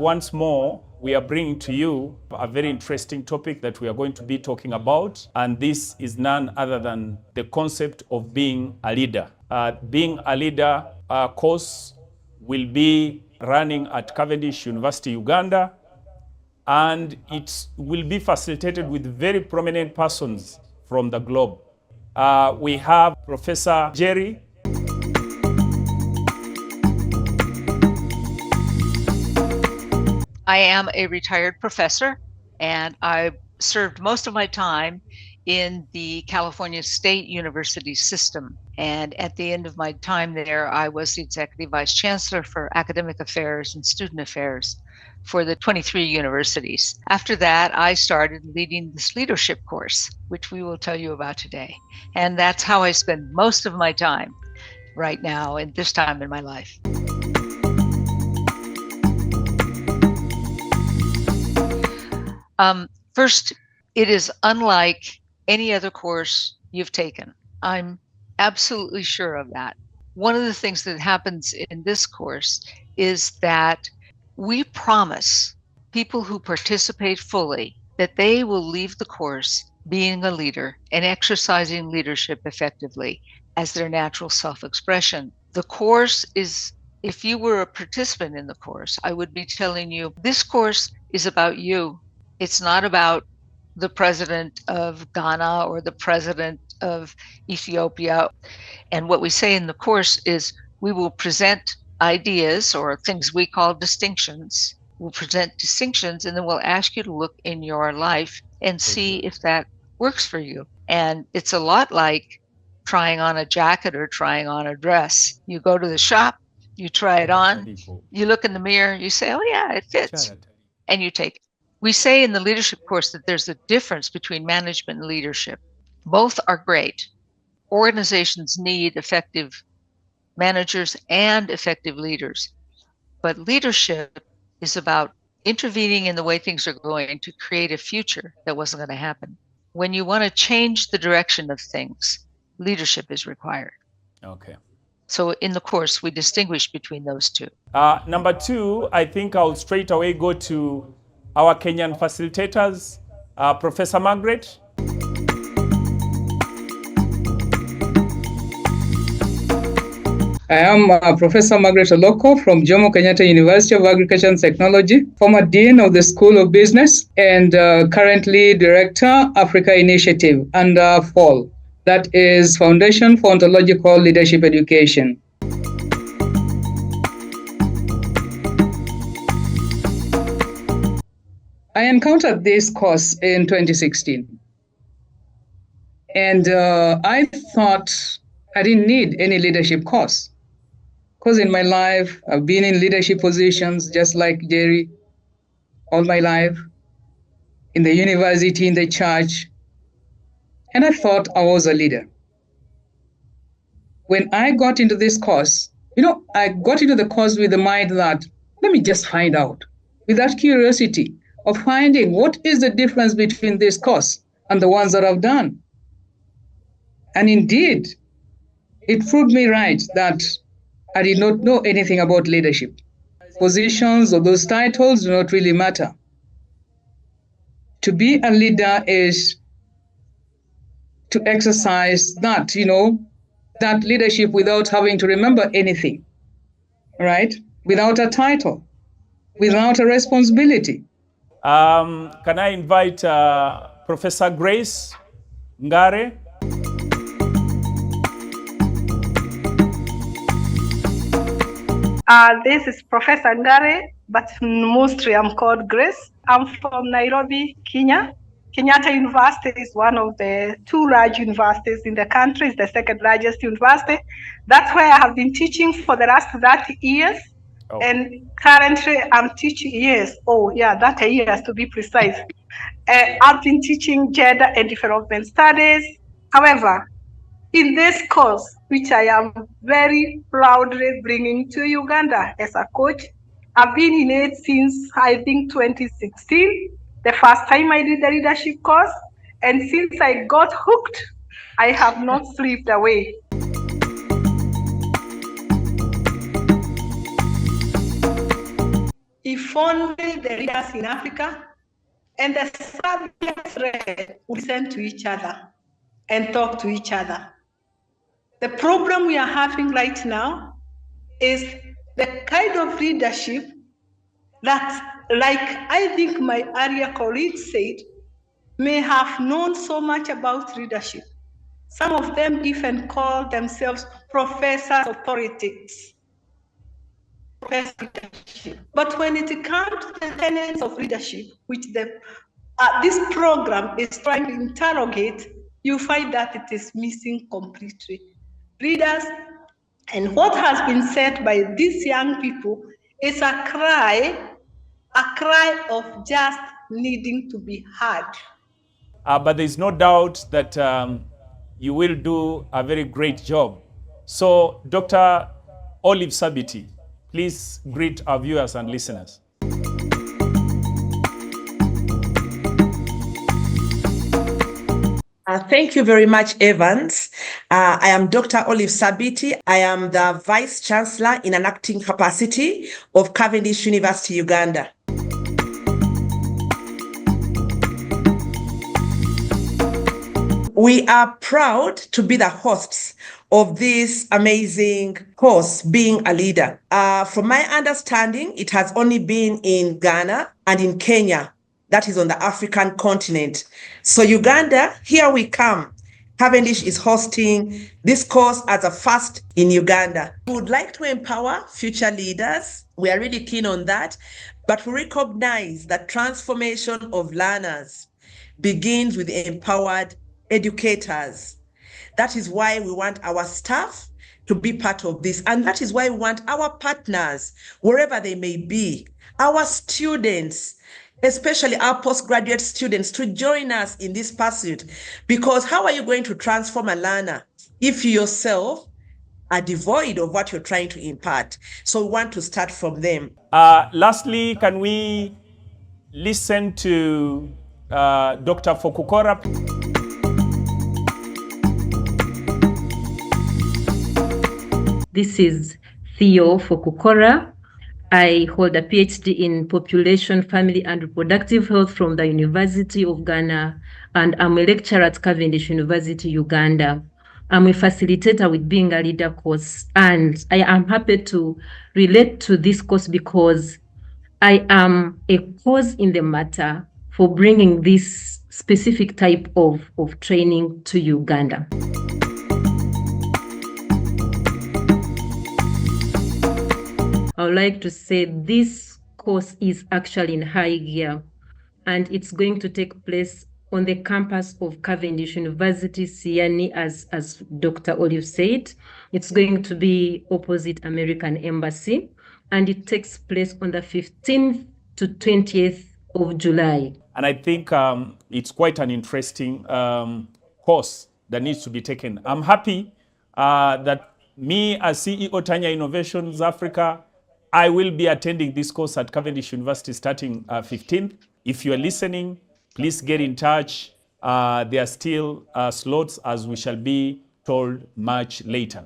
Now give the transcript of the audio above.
once more, we are bringing to you a very interesting topic that we are going to be talking about, and this is none other than the concept of being a leader. Being a leader course will be running at Cavendish University Uganda, and it will be facilitated with very prominent persons from the globe. We have Professor Jeri. I am a retired professor, and I served most of my time in the California State University system. And at the end of my time there, I was the Executive Vice Chancellor for Academic Affairs and Student Affairs for the 23 universities. After that, I started leading this leadership course, which we will tell you about today. And that's how I spend most of my time right now at this time in my life. First, it is unlike any other course you've taken. I'm absolutely sure of that. One of the things that happens in this course is that we promise people who participate fully that they will leave the course being a leader and exercising leadership effectively as their natural self-expression. The course is, if you were a participant in the course, I would be telling you, this course is about you. It's not about the president of Ghana or the president of Ethiopia. And what we say in the course is we will present ideas or things we call distinctions. We'll present distinctions, and then we'll ask you to look in your life and see if that works for you. And it's a lot like trying on a jacket or trying on a dress. You go to the shop, you try it on, you look in the mirror, you say, oh yeah, it fits, and you take it. We say in the leadership course that there's a difference between management and leadership. Both are great. Organizations need effective managers and effective leaders. But leadership is about intervening in the way things are going to create a future that wasn't going to happen. When you want to change the direction of things, leadership is required. Okay. So in the course, we distinguish between those two. Number two, I think I'll straight away go to our Kenyan facilitators, Professor Margaret. I am Professor Margaret Oloko from Jomo, Kenyatta University of Agriculture and Technology, former Dean of the School of Business, and currently Director, Africa Initiative under FOL, that is Foundation for Ontological Leadership Education. I encountered this course in 2016, and I thought I didn't need any leadership course, because in my life, I've been in leadership positions just like Jeri all my life, in the university, in the church, and I thought I was a leader. When I got into this course, I got into the course with the mind that, let me just find out, with that curiosity of finding what is the difference between this course and the ones that I've done. And indeed, it proved me right that I did not know anything about leadership. Positions or those titles do not really matter. To be a leader is to exercise that, that leadership without having to remember anything, right? Without a title, without a responsibility. Can I invite Professor Grace Ngare? This is Professor Ngare, but mostly I'm called Grace. I'm from Nairobi, Kenya. Kenyatta University is one of the two large universities in the country. It's the second largest university. That's where I have been teaching for the last 30 years. Oh. And currently I'm teaching, 30 years to be precise. I've been teaching gender and development studies. However, in this course, which I am very proudly bringing to Uganda as a coach, I've been in it since, I think, 2016, the first time I did the leadership course. And since I got hooked, I have not slipped away. If if only the leaders in Africa and the subject thread would listen to each other and talk to each other. The problem we are having right now is the kind of leadership that, like I think my earlier colleague said, may have known so much about leadership. Some of them even call themselves professors of politics. But when it comes to the tenets of leadership, which this program is trying to interrogate, you find that it is missing completely. Leaders, and what has been said by these young people is a cry of just needing to be heard. But there's no doubt that you will do a very great job. So, Dr. Olive Sabiiti, please greet our viewers and listeners. Thank you very much, Evans. I am Dr. Olive Sabiiti. I am the Vice Chancellor in an acting capacity of Cavendish University Uganda. We are proud to be the hosts of this amazing course, Being a Leader. From my understanding, it has only been in Ghana and in Kenya, that is on the African continent. So Uganda, here we come. Cavendish is hosting this course as a first in Uganda. We would like to empower future leaders. We are really keen on that, but we recognize that transformation of learners begins with empowered educators. That is why we want our staff to be part of this. And that is why we want our partners, wherever they may be, our students, especially our postgraduate students, to join us in this pursuit. Because how are you going to transform a learner if you yourself are devoid of what you're trying to impart? So we want to start from them. Lastly, can we listen to Dr. Fokukora? This is Theo Fokukora. I hold a PhD in Population, Family and Reproductive Health from the University of Ghana, and I'm a lecturer at Cavendish University Uganda. I'm a facilitator with Being a Leader course, and I am happy to relate to this course because I am a cause in the matter for bringing this specific type of training to Uganda. I would like to say this course is actually in high gear, and it's going to take place on the campus of Cavendish University, Siani, as Dr. Olive said. It's going to be opposite American Embassy, and it takes place on the 15th to 20th of July. And I think it's quite an interesting course that needs to be taken. I'm happy that me as CEO Tanya Innovations Africa, I will be attending this course at Cavendish University starting 15th. If you are listening, please get in touch. There are still slots, as we shall be told much later.